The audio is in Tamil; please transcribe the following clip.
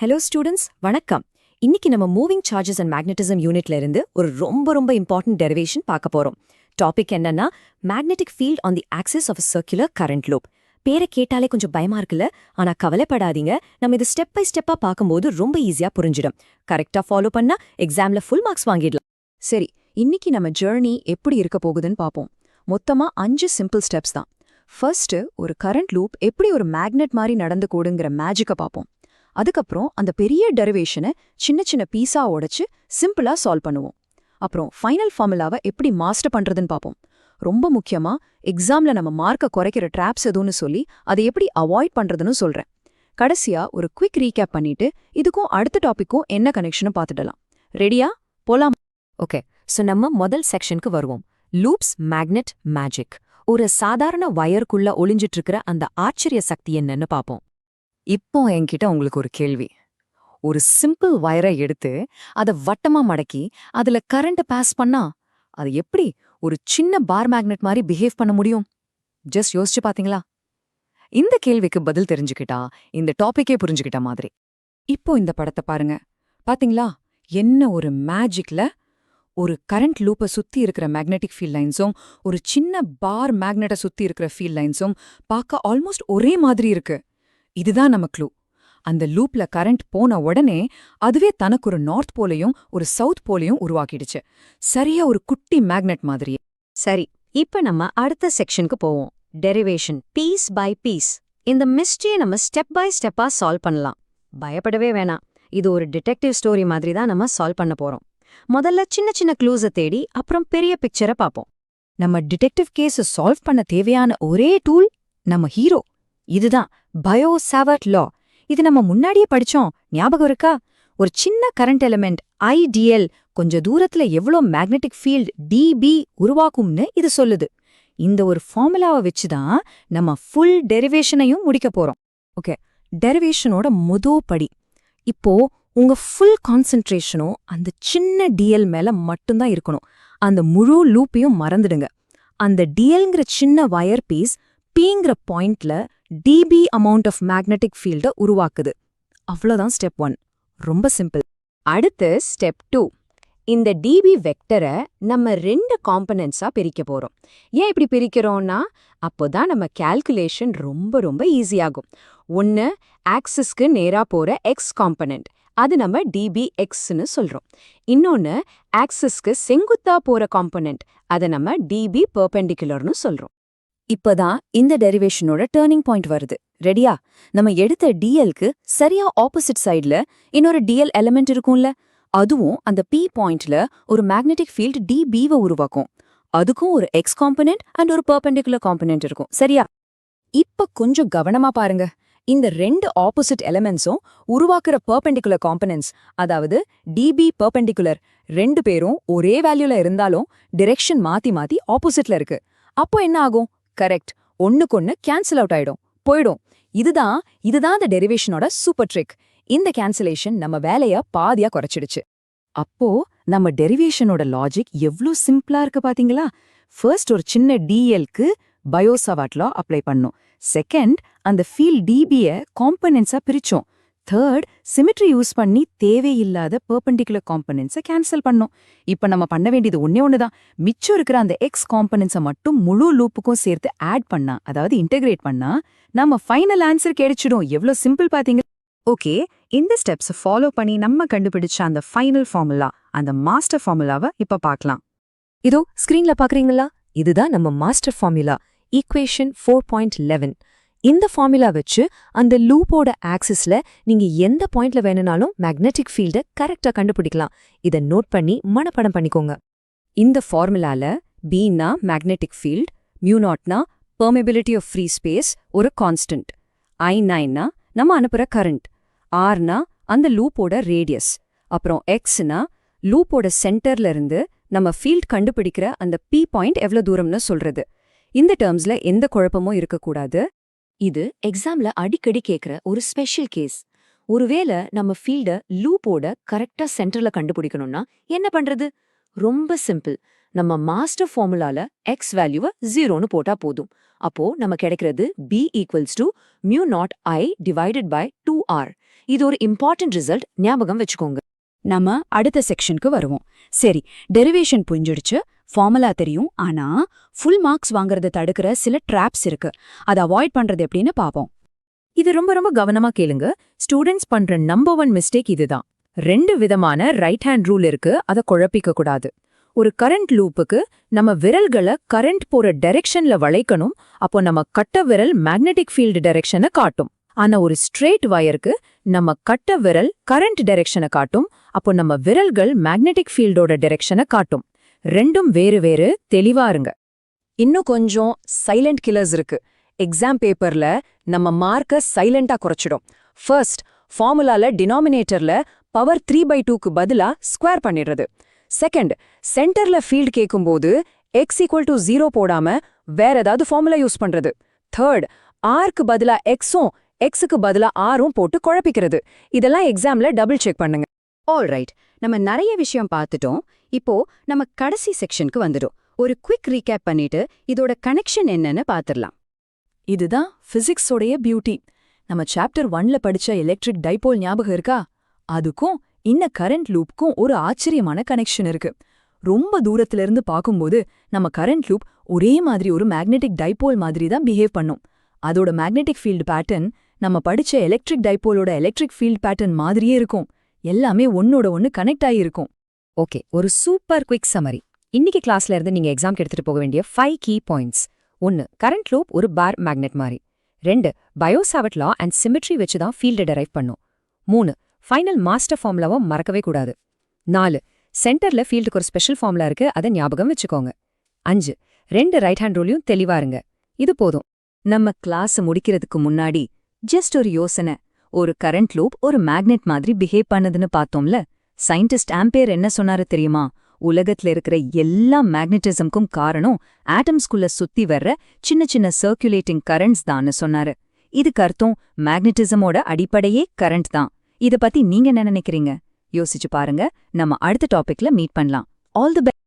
ஹலோ ஸ்டூடெண்ட்ஸ், வணக்கம். இன்னைக்கு நம்ம மூவிங் சார்ஜஸ் அண்ட் மேக்னட்டிசம் யூனிட்ல இருந்து ஒரு ரொம்ப இம்பார்ட்டன்ட் டெரிவேஷன் பார்க்க போறோம். டாபிக் என்னன்னா magnetic field on the axis of circular current loop. பேரை கேட்டாலே கொஞ்சம் பயமா இருக்குல்ல? ஆனா கவலைப்படாதீங்க, நம்ம இது ஸ்டெப் பை ஸ்டெப்பா பார்க்கும்போது ரொம்ப ஈஸியா புரிஞ்சிடும். கரெக்டா ஃபாலோ பண்ணா எக்ஸாம்ல ஃபுல் மார்க்ஸ் வாங்கிடலாம். சரி, இன்னைக்கு நம்ம ஜர்னி எப்படி இருக்க போகுதுன்னு பார்ப்போம். மொத்தமா 5 சிம்பிள் ஸ்டெப்ஸ் தான். ஃபர்ஸ்ட், ஒரு கரண்ட் லூப் எப்படி ஒரு மேக்னெட் மாதிரி நடந்து கூடுங்கிற மேஜிக்கை பார்ப்போம். அதுக்கப்புறம் அந்த பெரிய டெரிவேஷனை சின்ன சின்ன பீஸா உடைச்சு சிம்பிளா சால்வ் பண்ணுவோம். அப்புறம் ஃபைனல் ஃபார்முலாவை எப்படி மாஸ்டர் பண்றதுன்னு பார்ப்போம். ரொம்ப முக்கியமா எக்ஸாம்ல நம்ம மார்க்கை குறைக்கிற ட்ராப்ஸ் எதுன்னு சொல்லி அதை எப்படி அவாய்ட் பண்றதுன்னு சொல்றேன். கடைசியா ஒரு குவிக் ரீகேப் பண்ணிட்டு இதுக்கும் அடுத்த டாபிக்கும் என்ன கனெக்ஷன் பார்த்துடலாம். ரெடியா? போலாம். ஓகே, ஸோ நம்ம முதல் செக்ஷனுக்கு வருவோம். Loops, magnet, magic. ஒரு சாதாரண வயருக்குள்ள ஒளிஞ்சிட்டு இருக்கிற அந்த ஆச்சரிய சக்தி என்னன்னு பார்ப்போம். இப்போ என்கிட்ட உங்களுக்கு ஒரு கேள்வி. ஒரு சிம்பிள் வயரை எடுத்து அதை வட்டமா மடக்கி அதுல கரண்ட் பாஸ் பண்ணா அது எப்படி ஒரு சின்ன பார் மேக்னெட் மாதிரி பிஹேவ் பண்ண முடியும்? ஜஸ்ட் யோசிச்சு பாத்தீங்களா? இந்த கேள்விக்கு பதில் தெரிஞ்சுக்கிட்டா இந்த டாபிக்கே புரிஞ்சுக்கிட்ட மாதிரி. இப்போ இந்த படத்தை பாருங்க. பாத்தீங்களா என்ன ஒரு மேஜிக்ல? ஒரு கரண்ட் லூப்பை சுத்தி இருக்கிற மேக்னெட்டிக் ஃபீல்ட் லைன்ஸும் ஒரு சின்ன பார் மேக்னெட்டை சுத்தி இருக்கிற ஃபீல்ட் லைன்ஸும் பார்க்க ஆல்மோஸ்ட் ஒரே மாதிரி இருக்கு. இதுதான் நம்ம க்ளூ. அந்த லூப்ல கரண்ட் போன உடனே அதுவே தனக்கு ஒரு நார்த் போலையும் ஒரு சவுத் போலையும் உருவாக்கிடுச்சு. சரியா ஒரு குட்டி மேக்னெட் மாதிரியே. சரி, இப்ப நம்ம அடுத்த செக்ஷனுக்கு போவோம். Derivation, piece by piece. இந்த மிஸ்ட்ரியை நம்ம ஸ்டெப் பை ஸ்டெப்பா சால்வ் பண்ணலாம். பயப்படவே வேணாம், இது ஒரு டிடெக்டிவ் ஸ்டோரி மாதிரி தான் நம்ம சால்வ் பண்ண போறோம். முதல்ல சின்ன சின்ன க்ளூஸை தேடி அப்புறம் பெரிய பிக்சரை பார்ப்போம். நம்ம டிடெக்டிவ் கேஸை சால்வ் பண்ண தேவையான ஒரே டூல் நம்ம ஹீரோ. இதுதான் பயோ-சாவர்ட் லா. இது நம்ம முன்னாடியே படிச்சோம், ஞாபகம் இருக்கா? ஒரு சின்ன கரண்ட் எலிமெண்ட் IDL கொஞ்ச தூரத்துல எவ்வளோ மேக்னெட்டிக் ஃபீல்ட் DB உருவாக்கும்னு இது சொல்லுது. இந்த ஒரு ஃபார்முலாவை வச்சுதான் நம்ம ஃபுல் டெரிவேஷனையும் முடிக்க போறோம். ஓகே, டெரிவேஷனோட படி. இப்போ உங்க ஃபுல் கான்சென்ட்ரேஷனும் அந்த சின்ன DL மேல மட்டும்தான் இருக்கணும். அந்த முழு லூப்பையும் மறந்துடுங்க. அந்த DLங்கிற சின்ன வயர் பீஸ் Pங்கிற பாயிண்ட்ல DB அமௌண்ட் ஆஃப் மேக்னெட்டிக் ஃபீல்ட உருவாக்குது. அவ்வளோதான் ஸ்டெப் 1. ரொம்ப சிம்பிள். அடுத்து ஸ்டெப் 2. இந்த DB வெக்டரை நம்ம 2 காம்பனன்ட்ஸா பிரிக்க போறோம். ஏன் இப்படி பிரிக்கிறோம்னா அப்போதான் நம்ம கால்குலேஷன் ரொம்ப ஈஸியாகும். ஒன்னு ஆக்சிஸ்க்கு நேரா போற X காம்பனன்ட், அது நம்ம DBXன்னு சொல்றோம். இன்னொன்னு ஆக்சிஸ்க்கு செங்குத்தா போற காம்பனன்ட், அதை நம்ம DB பெர்பெண்டிகுலர்னு சொல்றோம். இப்பதான் இந்த டெரிவேஷனோட டர்னிங் பாயிண்ட் வருது. ரெடியா? நம்ம எடுத்த DLக்கு சரியா ஆப்போசிட் சைடுல இன்னொரு DL எலிமெண்ட் இருக்கும்ல, அதுவும் அந்த P பாயிண்ட்ல ஒரு மேக்னெட்டிக் ஃபீல்ட் DBவை உருவாக்கும். அதுக்கும் ஒரு X காம்பனன்ட் அண்ட் ஒரு பெர்பெண்டிகுலர் காம்பனன்ட் இருக்கும். சரியா? இப்ப கொஞ்சம் கவனமா பாருங்க. இந்த 2 ஆப்போசிட் எலிமெண்ட்ஸும் உருவாக்குற பெர்பெண்டிகுலர் காம்பனன்ட்ஸ், அதாவது DB பெர்பெண்டிகுலர், 2 பேரும் ஒரே வேல்யூல இருந்தாலும் டிரெக்ஷன் மாத்தி ஆப்போசிட்ல இருக்கு. அப்போ என்ன ஆகும்? கரெக்ட், ஒண்ணுக்கொன்னு கேன்சல் அவுட் ஆயிடும், போயிடும். இதுதான் அந்த டெரிவேஷனோட சூப்பர் ட்ரிக். இந்த கேன்சலேஷன் நம்ம வேலைய பாதியா குறைச்சிடுச்சு. அப்போ நம்ம டெரிவேஷனோட லாஜிக் எவ்ளோ சிம்பிளா இருக்கு பாத்தீங்களா? ஃபர்ஸ்ட் ஒரு சின்ன DLக்கு பயோ-சாவர்ட் லா அப்ளை பண்ணோம். செகண்ட், அந்த ஃபீல்ட் DBயை காம்பனன்ட்ஸா பிரிச்சோம். தேர்ட், சிமெட்ரி யூஸ் பண்ணி தேவையில்லாத பெர்பெண்டிகுலர் காம்பனன்ட்ஸை கேன்சல் பண்ணோம். இப்ப நம்ம பண்ண வேண்டியது ஒண்ணுதான். மிச்சம் இருக்கிற அந்த X காம்பனன்ட்ஸை மட்டும் முழு லூப்புக்கும் சேர்த்து ஆட் பண்ணா, அதாவது இன்டெகிரேட் பண்ணா, நம்ம ஃபைனல் ஆன்சர் கிடைச்சிடும். எவ்வளவு சிம்பிள் பாத்தீங்க? ஓகே, இந்த ஸ்டெப்ஸ் ஃபாலோ பண்ணி நம்ம கண்டுபிடிச்ச அந்த ஃபைனல் ஃபார்முலா, அந்த மாஸ்டர் ஃபார்முலாவை இப்ப பார்க்கலாம். இதோ ஸ்கிரீன்ல பாக்குறீங்களா? இதுதான் நம்ம மாஸ்டர் ஃபார்முலா, ஈக்குவேஷன் 4.11. இந்த ஃபார்முலா வச்சு அந்த லூப்போட ஆக்சிஸ்ல நீங்க எந்த பாயிண்ட்ல வேணும்னாலும் மேக்னெட்டிக் ஃபீல்ட கரெக்டா கண்டுபிடிக்கலாம். இதை நோட் பண்ணி மனப்பாடம் பண்ணிக்கோங்க. இந்த ஃபார்முலால Bனா மேக்னெட்டிக் ஃபீல்ட், μ0னா பெர்மிபிலிட்டி ஆஃப் ஃப்ரீ ஸ்பேஸ், ஒரு கான்ஸ்டன்ட், I9னா நம்ம அனுப்புற கரண்ட், Rனா அந்த லூப்போட ரேடியஸ், அப்புறம் Xனா லூப்போட சென்டர்ல இருந்து நம்ம ஃபீல்ட் கண்டுபிடிக்கிற அந்த P பாயிண்ட் எவ்வளவு தூரம்னு சொல்றது. இந்த டேர்ம்ஸ்ல எந்த குழப்பமும் இருக்கக்கூடாது. இது எக்ஸாம்ல அடிக்கடி கேட்கிற ஒரு ஸ்பெஷல் கேஸ். ஒருவேளை நம்ம ஃபீல்ட லூப்போட கரெக்டா சென்டர்ல கண்டுபிடிக்கணும்னா என்ன பண்றது? ரொம்ப சிம்பிள். நம்ம மாஸ்டர் ஃபார்முலால X வேல்யூவை 0ன்னு போட்டா போதும். அப்போ நம்ம கிடைக்கிறது B = μ0I/2R. இது ஒரு இம்பார்ட்டன்ட் ரிசல்ட், ஞாபகம் வச்சுக்கோங்க. நம்ம அடுத்த செக்ஷனுக்கு வருவோம். சரி, டெரிவேஷன் புரிஞ்சிடுச்சு, ஃபார்முலா தெரியும். ஆனா ஃபுல் மார்க்ஸ் வாங்குறத தடுக்கிற சில ட்ராப்ஸ் இருக்கு. அதை அவாய்ட் பண்றது எப்படின்னு பாப்போம். இது ரொம்ப ரொம்ப கவனமா கேளுங்க. ஸ்டூடெண்ட்ஸ் பண்ற நம்பர் 1 மிஸ்டேக் இதுதான். 2 விதமான ரைட் ஹேண்ட் ரூல் இருக்கு, அதை குழப்பிக்க கூடாது. ஒரு கரண்ட் லூப்புக்கு நம்ம விரல்களை கரண்ட் போற டைரக்ஷன்ல வளைக்கணும். அப்போ நம்ம கட்ட விரல் மேக்னெட்டிக் ஃபீல்டு டைரக்ஷனை காட்டும். ஆனா ஒரு ஸ்ட்ரெயிட் வயருக்கு நம்ம கட்ட விரல் கரண்ட் டைரக்ஷனை காட்டும். அப்போ நம்ம விரல்கள் மேக்னெட்டிக் ஃபீல்டோட டைரக்ஷனை காட்டும். ரெண்டும் வேறு வேறு, தெளிவா இருங்க. இன்னும் கொஞ்சம் சைலண்ட் கில்லர்ஸ் இருக்கு. எக்ஸாம் பேப்பர்ல நம்ம மார்க்க சைலண்டா குறைச்சிடும். ஃபர்ஸ்ட், ஃபார்முலால டினாமினேட்டர்ல பவர் 3/2க்கு பதிலா ஸ்கொயர் பண்ணிடுறது. செகண்ட், சென்டர்ல ஃபீல்ட் கேட்கும்போது x=0 போடாம வேற ஏதாவது ஃபார்முலா யூஸ் பண்றது. தேர்ட், ஆர்க்கு பதிலா எக்ஸும் எக்ஸுக்கு பதிலா ஆரும் போட்டு குழப்பிக்கிறது. இதெல்லாம் எக்ஸாம்ல டபுள் செக் பண்ணுங்க. ஆல்ரைட், நம்ம நிறைய விஷயம் பார்த்துட்டோம். இப்போ நம்ம கடைசி செக்ஷனுக்கு வந்துடும். ஒரு குவிக் ரீகேப் பண்ணிட்டு இதோட கனெக்ஷன் என்னன்னு பார்த்துடலாம். இதுதான் பிசிக்ஸோடைய பியூட்டி. நம்ம சாப்டர் 1ல படிச்ச எலக்ட்ரிக் டைபோல் ஞாபகம் இருக்கா? அதுக்கும் இன்ன கரண்ட் லூப்க்கும் ஒரு ஆச்சரியமான கனெக்ஷன் இருக்கு. ரொம்ப தூரத்துல இருந்து பார்க்கும்போது நம்ம கரண்ட் லூப் ஒரே மாதிரி ஒரு மேக்னெட்டிக் டைபோல் மாதிரி தான் பிஹேவ் பண்ணும். அதோட மேக்னெட்டிக் ஃபீல்டு பேட்டர்ன் நம்ம படிச்ச எலக்ட்ரிக் டைபோலோட எலக்ட்ரிக் ஃபீல்டு பேட்டர்ன் மாதிரியே இருக்கும். எல்லாமே ஒன்னோட ஒன்னு கனெக்ட் ஆகி இருக்கும். ஓகே, ஒரு சூப்பர் குவிக் சம்மரி. இன்னைக்கு கிளாஸ்ல இருந்து நீங்க எக்ஸாம்க்கு எடுத்துட்டு போக வேண்டிய 5 கீ பாயிண்ட்ஸ். 1, கரண்ட் லூப் ஒரு பார் மேக்னெட் மாதிரி. 2, பயோசாவர்ட் லா அண்ட் சிமெட்ரி வச்சு தான் ஃபீல்டை டெரைவ் பண்ணும். 3, ஃபைனல் மாஸ்டர் ஃபார்முலாவை மறக்கவே கூடாது. 4, சென்டர்ல ஃபீல்டுக்கு ஒரு ஸ்பெஷல் ஃபார்முலா இருக்கு, அதை ஞாபகம் வச்சுக்கோங்க. 5, 2 ரைட் ஹேண்ட் ரூலையும் தெளிவா இருங்க. இது போதும். நம்ம கிளாஸ் முடிக்கிறதுக்கு முன்னாடி ஜஸ்ட் ஒரு யோசனை. ஒரு கரண்ட் லூப் ஒரு மேக்னெட் மாதிரி பிஹேவ் பண்ணுதுன்னு பார்த்தோம்ல. சயின்டிஸ்ட் ஆம்பேர் என்ன சொன்னாரு தெரியுமா? உலகத்துல இருக்கிற எல்லா மேக்னெட்டிசம்க்கும் காரணம் ஆட்டம்ஸ்குள்ள சுத்தி வர்ற சின்ன சின்ன சர்க்குலேட்டிங் கரண்ட்ஸ் தான்னு சொன்னாரு. இதுக்கு அர்த்தம் மேக்னெட்டிசமோட அடிப்படையே கரண்ட் தான். இத பத்தி நீங்க என்ன நினைக்கிறீங்க? யோசிச்சு பாருங்க. நம்ம அடுத்த டாபிக்ல மீட் பண்ணலாம். All the best.